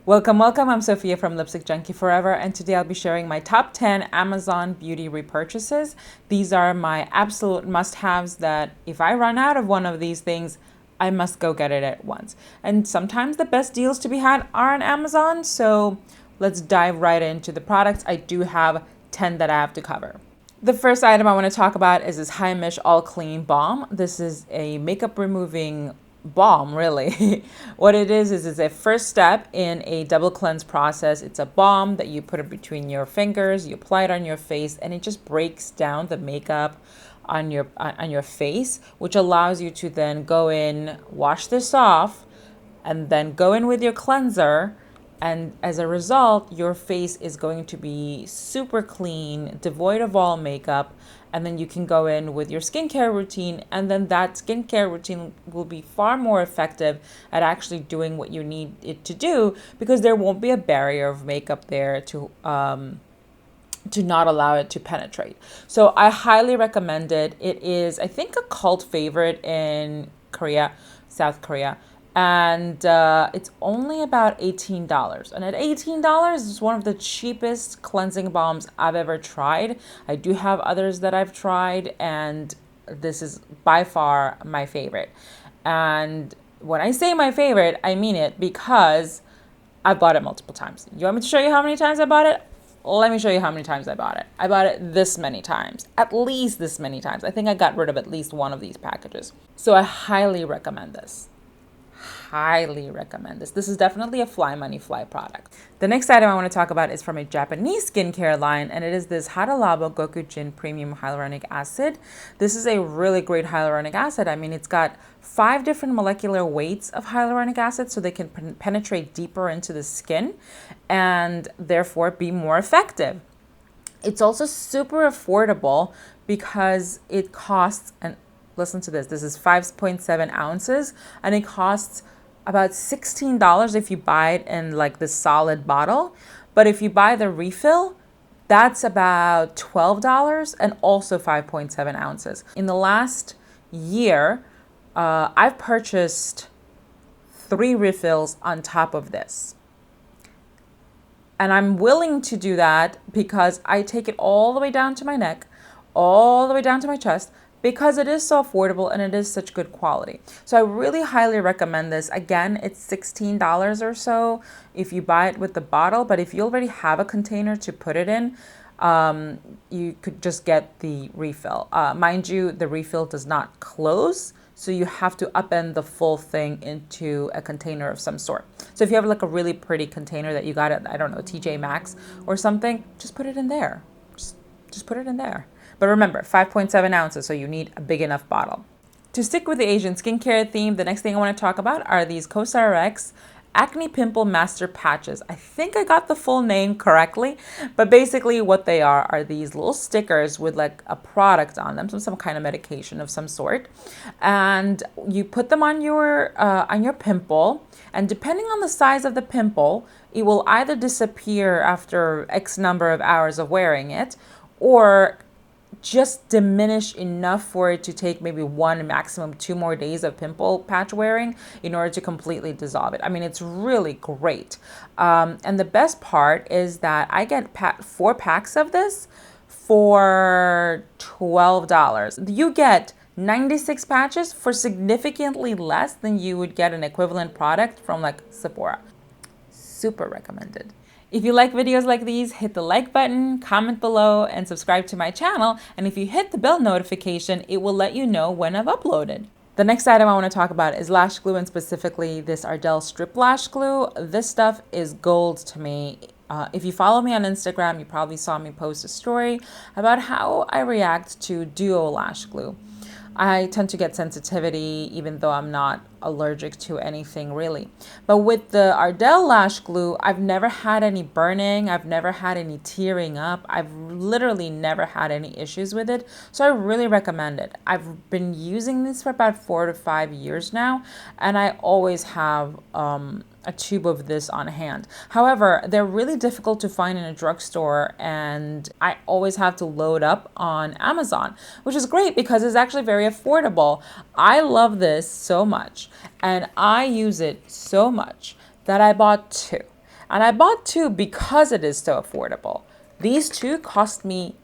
Welcome, welcome. I'm Sophia from Lipstick Junkie Forever, and today I'll be sharing my top 10 Amazon beauty repurchases. These are my absolute must-haves that if I run out of one of these things, I must go get it at once. And sometimes the best deals to be had are on Amazon, so let's dive right into the products. I do have 10 that I have to cover. The first item I want to talk about is this Heimish All Clean Balm. This is a makeup removing balm, really. What it is it's a first step in a double cleanse process. It's a balm that you put it between your fingers, you apply it on your face, and it just breaks down the makeup on your face, which allows you to then go in, wash this off, and then go in with your cleanser. And as a result, your face is going to be super clean, devoid of all makeup. And then you can go in with your skincare routine, and then that skincare routine will be far more effective at actually doing what you need it to do, because there won't be a barrier of makeup there to not allow it to penetrate. So I highly recommend it. It is, I think, a cult favorite in Korea, South Korea. And it's only about $18. And at $18, it's one of the cheapest cleansing balms I've ever tried. I do have others that I've tried, and this is by far my favorite. And when I say my favorite, I mean it, because I've bought it multiple times. You want me to show you how many times I bought it? Let me show you how many times I bought it. I bought it this many times, at least this many times. I think I got rid of at least one of these packages. So I highly recommend this. Highly recommend this. This is definitely a fly money fly product. The next item I want to talk about is from a Japanese skincare line, and it is this Hadalabo Gokujyun Premium Hyaluronic Acid. This is a really great hyaluronic acid. I mean, it's got 5 different molecular weights of hyaluronic acid, so they can penetrate deeper into the skin and therefore be more effective. It's also super affordable because it costs, and listen to this is 5.7 ounces, and it costs about $16 if you buy it in like the solid bottle. But if you buy the refill, that's about $12 and also 5.7 ounces. In the last year, I've purchased 3 refills on top of this. And I'm willing to do that because I take it all the way down to my neck, all the way down to my chest, because it is so affordable and it is such good quality. So I really highly recommend this. Again, it's $16 or so if you buy it with the bottle, but if you already have a container to put it in, you could just get the refill. Mind you, the refill does not close, so you have to upend the full thing into a container of some sort. So if you have like a really pretty container that you got at, I don't know, TJ Maxx or something, just put it in there. Just put it in there. But remember, 5.7 ounces, so you need a big enough bottle. To stick with the Asian skincare theme, the next thing I want to talk about are these Cosrx Acne Pimple Master Patches. I think I got the full name correctly, but basically what they are these little stickers with like a product on them, some kind of medication of some sort. And you put them on your pimple, and depending on the size of the pimple, it will either disappear after X number of hours of wearing it, or just diminish enough for it to take maybe 1, maximum 2 more days of pimple patch wearing in order to completely dissolve it. I mean, it's really great. And the best part is that I get 4 packs of this for $12. You get 96 patches for significantly less than you would get an equivalent product from like Sephora. Super recommended. If you like videos like these, hit the like button, comment below, and subscribe to my channel. And if you hit the bell notification, it will let you know when I've uploaded. The next item I want to talk about is lash glue, and specifically this Ardell Strip Lash Glue. This stuff is gold to me. If you follow me on Instagram, you probably saw me post a story about how I react to duo lash glue. I tend to get sensitivity even though I'm not allergic to anything really. But with the Ardell lash glue, I've never had any burning. I've never had any tearing up. I've literally never had any issues with it. So I really recommend it. I've been using this for about 4 to 5 years now, and I always have a tube of this on hand. However, they're really difficult to find in a drugstore, and I always have to load up on Amazon, which is great because it's actually very affordable. I love this so much, and I use it so much that I bought 2. And I bought two because it is so affordable. These two cost me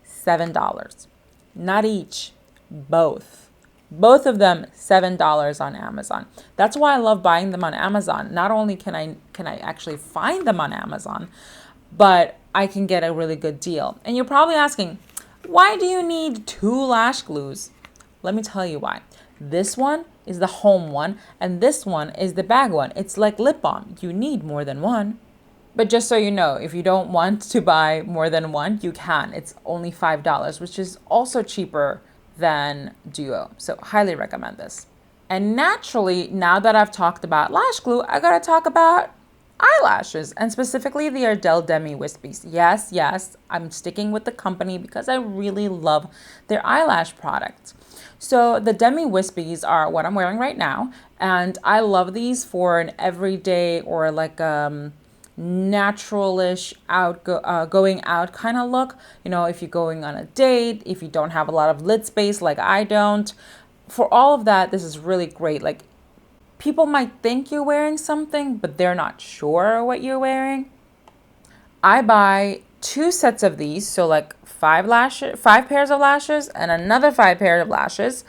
$7. Not each, both. Both of them $7 on Amazon. That's why I love buying them on Amazon. Not only can I actually find them on Amazon, but I can get a really good deal. And you're probably asking, why do you need two lash glues? Let me tell you why. This one is the home one, and this one is the bag one. It's like lip balm. You need more than one. But just so you know, if you don't want to buy more than one, you can. It's only $5, which is also cheaper than Duo. So highly recommend this. And naturally, now that I've talked about lash glue, I gotta talk about eyelashes, and specifically the Ardell Demi Wispies. Yes, I'm sticking with the company because I really love their eyelash products. So the Demi Wispies are what I'm wearing right now, and I love these for an everyday or like naturalish going out kind of look. You know, if you're going on a date, if you don't have a lot of lid space like I don't. For all of that, this is really great. Like, people might think you're wearing something, but they're not sure what you're wearing. I buy 2 sets of these, so like 5 pairs of lashes and another 5 pairs of lashes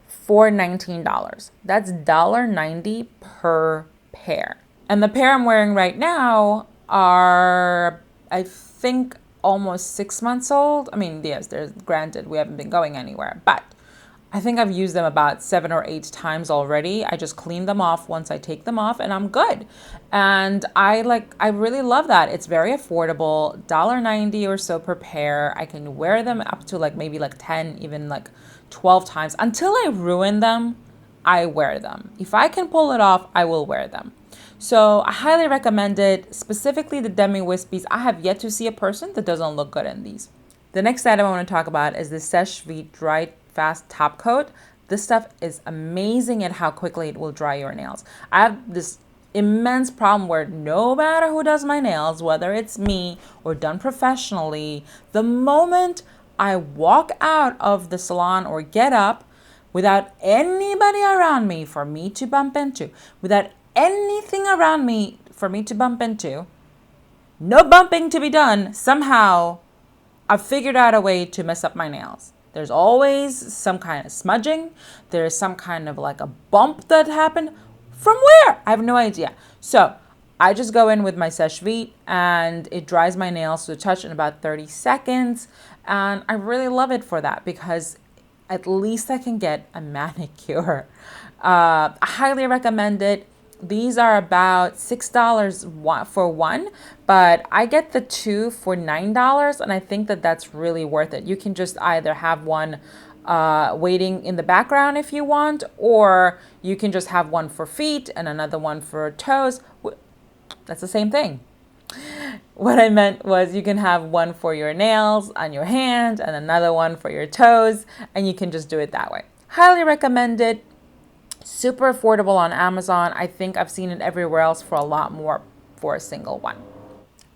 for $19. That's $1.90 per pair. And the pair I'm wearing right now are, I think, almost 6 months old. I mean, yes, there's granted we haven't been going anywhere, but I think I've used them about 7 or 8 times already. I just clean them off once I take them off and I'm good. And I really love that. It's very affordable, $1.90 or so per pair. I can wear them up to maybe 10, even 12 times. Until I ruin them, I wear them. If I can pull it off, I will wear them. So I highly recommend it, specifically the Demi Wispies. I have yet to see a person that doesn't look good in these. The next item I want to talk about is the Seche Vite Dry Fast Top Coat. This stuff is amazing at how quickly it will dry your nails. I have this immense problem where no matter who does my nails, whether it's me or done professionally, the moment I walk out of the salon or get up without anybody around me for me to bump into, without anything around me for me to bump into, no bumping to be done, somehow I've figured out a way to mess up my nails. There's always some kind of smudging. There's some kind of a bump that happened. From where? I have no idea. So I just go in with my Seche Vite and it dries my nails to the touch in about 30 seconds. And I really love it for that because at least I can get a manicure. I highly recommend it. These are about $6 for one, but I get the 2 for $9, and I think that that's really worth it. You can just either have one waiting in the background if you want, or you can just have one for feet and another one for toes. That's the same thing. What I meant was you can have one for your nails on your hand and another one for your toes, and you can just do it that way. Highly recommend it. Super affordable on Amazon. I think I've seen it everywhere else for a lot more for a single one.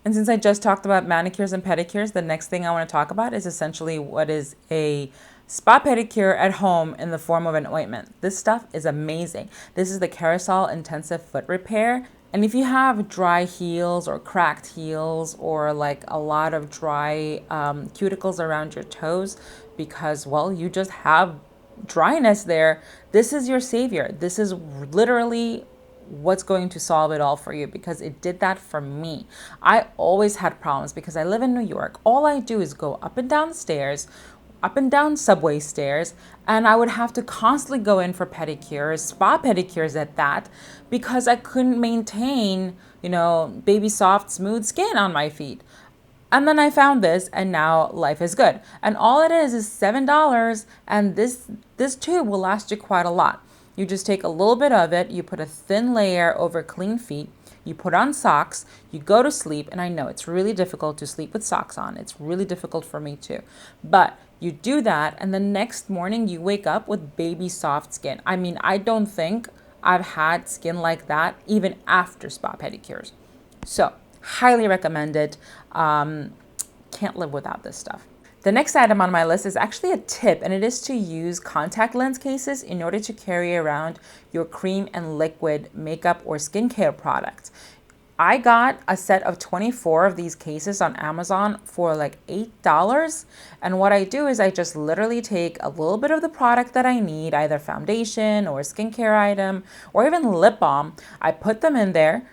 And since I just talked about manicures and pedicures, the next thing I want to talk about is essentially what is a spa pedicure at home in the form of an ointment. This stuff is amazing. This is the Kerasal Intensive Foot Repair. And if you have dry heels or cracked heels or a lot of dry cuticles around your toes because, well, you just have dryness there, this is your savior. This is literally what's going to solve it all for you because it did that for me. I always had problems because I live in New York. All I do is go up and down stairs, up and down subway stairs, and I would have to constantly go in for pedicures, spa pedicures at that, because I couldn't maintain, baby soft, smooth skin on my feet. And then I found this, and now life is good. And all it is $7, and this tube will last you quite a lot. You just take a little bit of it, you put a thin layer over clean feet, you put on socks, you go to sleep, and I know it's really difficult to sleep with socks on. It's really difficult for me too. But you do that, and the next morning you wake up with baby soft skin. I mean, I don't think I've had skin like that even after spa pedicures. So, highly recommend it. Can't live without this stuff. The next item on my list is actually a tip, and it is to use contact lens cases in order to carry around your cream and liquid makeup or skincare products. I got a set of 24 of these cases on Amazon for like $8. And what I do is I just literally take a little bit of the product that I need, either foundation or skincare item or even lip balm. I put them in there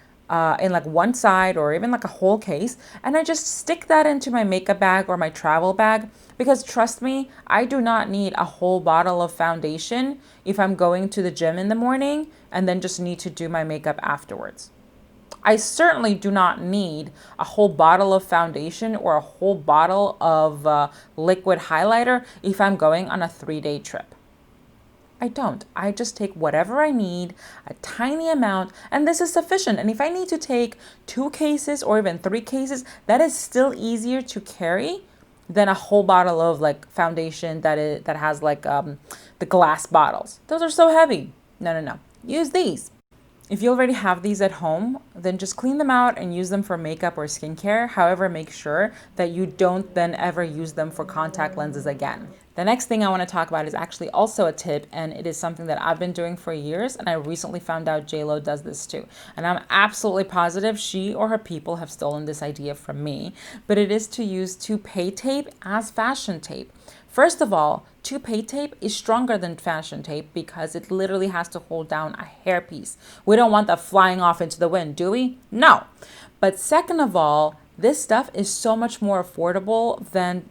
in like one side or even like a whole case. And I just stick that into my makeup bag or my travel bag, because trust me, I do not need a whole bottle of foundation if I'm going to the gym in the morning and then just need to do my makeup afterwards. I certainly do not need a whole bottle of foundation or a whole bottle of liquid highlighter if I'm going on a 3-day trip. I don't. I just take whatever I need, a tiny amount, and this is sufficient. And if I need to take 2 cases or even 3 cases, that is still easier to carry than a whole bottle of like foundation that has like the glass bottles. Those are so heavy. No. Use these. If you already have these at home, then just clean them out and use them for makeup or skincare. However, make sure that you don't then ever use them for contact lenses again. The next thing I want to talk about is actually also a tip, and it is something that I've been doing for years, and I recently found out JLo does this too. And I'm absolutely positive she or her people have stolen this idea from me, but it is to use Toupee tape as fashion tape. First of all, Toupee tape is stronger than fashion tape because it literally has to hold down a hairpiece. We don't want that flying off into the wind, do we? No. But second of all, this stuff is so much more affordable than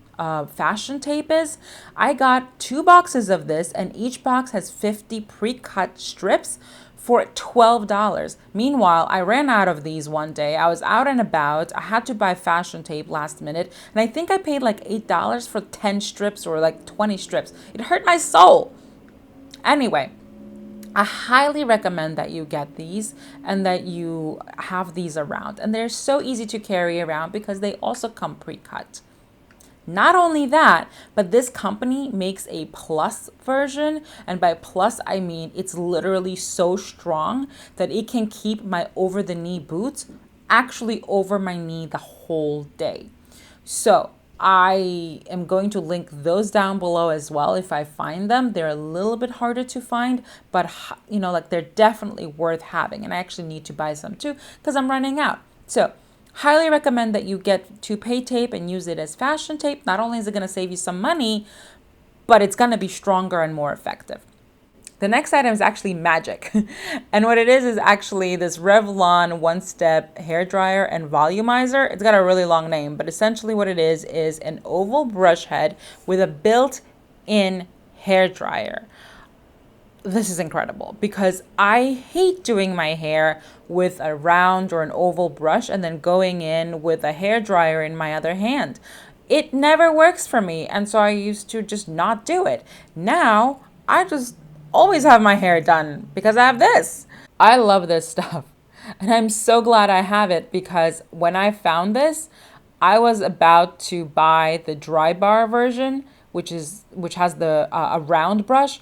fashion tape is. I got 2 boxes of this, and each box has 50 pre-cut strips for $12. Meanwhile, I ran out of these one day. I was out and about. I had to buy fashion tape last minute, and I think I paid like $8 for 10 strips or like 20 strips. It hurt my soul. Anyway, I highly recommend that you get these and that you have these around. And they're so easy to carry around because they also come pre-cut. Not only that, but this company makes a plus version. And by plus, I mean it's literally so strong that it can keep my over-the-knee boots actually over my knee the whole day. So I am going to link those down below as well if I find them. They're a little bit harder to find, but you know, like they're definitely worth having. And I actually need to buy some too because I'm running out. So highly recommend that you get Toupee tape and use it as fashion tape. Not only is it going to save you some money, but it's going to be stronger and more effective. The next item is actually magic. And what it is actually this Revlon one-step hair dryer and volumizer. It's got a really long name, but essentially what it is an oval brush head with a built-in hair dryer. This is incredible because I hate doing my hair with a round or an oval brush and then going in with a hair dryer in my other hand. It never works for me, and so I used to just not do it. Now I just always have my hair done because I have this. I love this stuff, and I'm so glad I have it because when I found this, I was about to buy the dry bar version, which has the a round brush.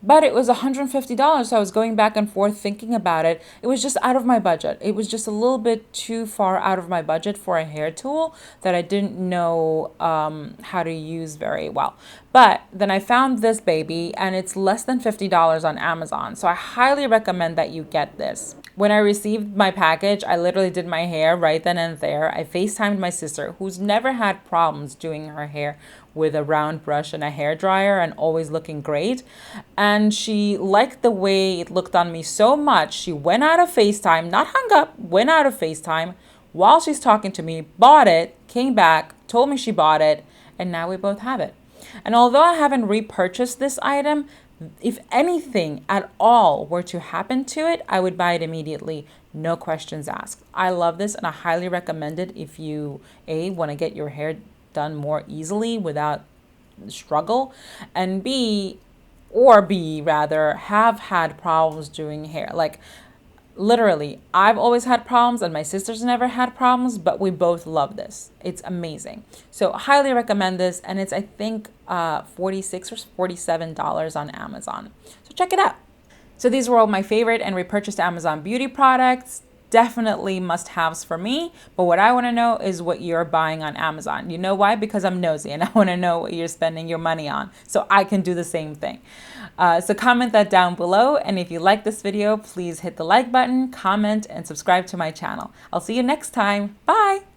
But it was $150, so I was going back and forth thinking about it. It was just out of my budget. It was just a little bit too far out of my budget for a hair tool that I didn't know how to use very well. But then I found this baby, and it's less than $50 on Amazon. So I highly recommend that you get this. When I received my package, I literally did my hair right then and there. I FaceTimed my sister, who's never had problems doing her hair with a round brush and a hair dryer and always looking great. And she liked the way it looked on me so much, she went out of FaceTime, not hung up, went out of FaceTime while she's talking to me, bought it, came back, told me she bought it, and now we both have it. And although I haven't repurchased this item, if anything at all were to happen to it, I would buy it immediately, no questions asked. I love this, and I highly recommend it if you want to get your hair done more easily without struggle, and B rather have had problems doing hair. Like literally, I've always had problems and my sister's never had problems, but we both love this. It's amazing. So highly recommend this, and it's I think $46 or $47 on Amazon. So check it out. So these were all my favorite and repurchased Amazon beauty products. definitely must-haves for me. But what I want to know is what you're buying on Amazon. You know why? Because I'm nosy and I want to know what you're spending your money on so I can do the same thing. So comment that down below. And if you like this video, please hit the like button, comment, and subscribe to my channel. I'll see you next time. Bye!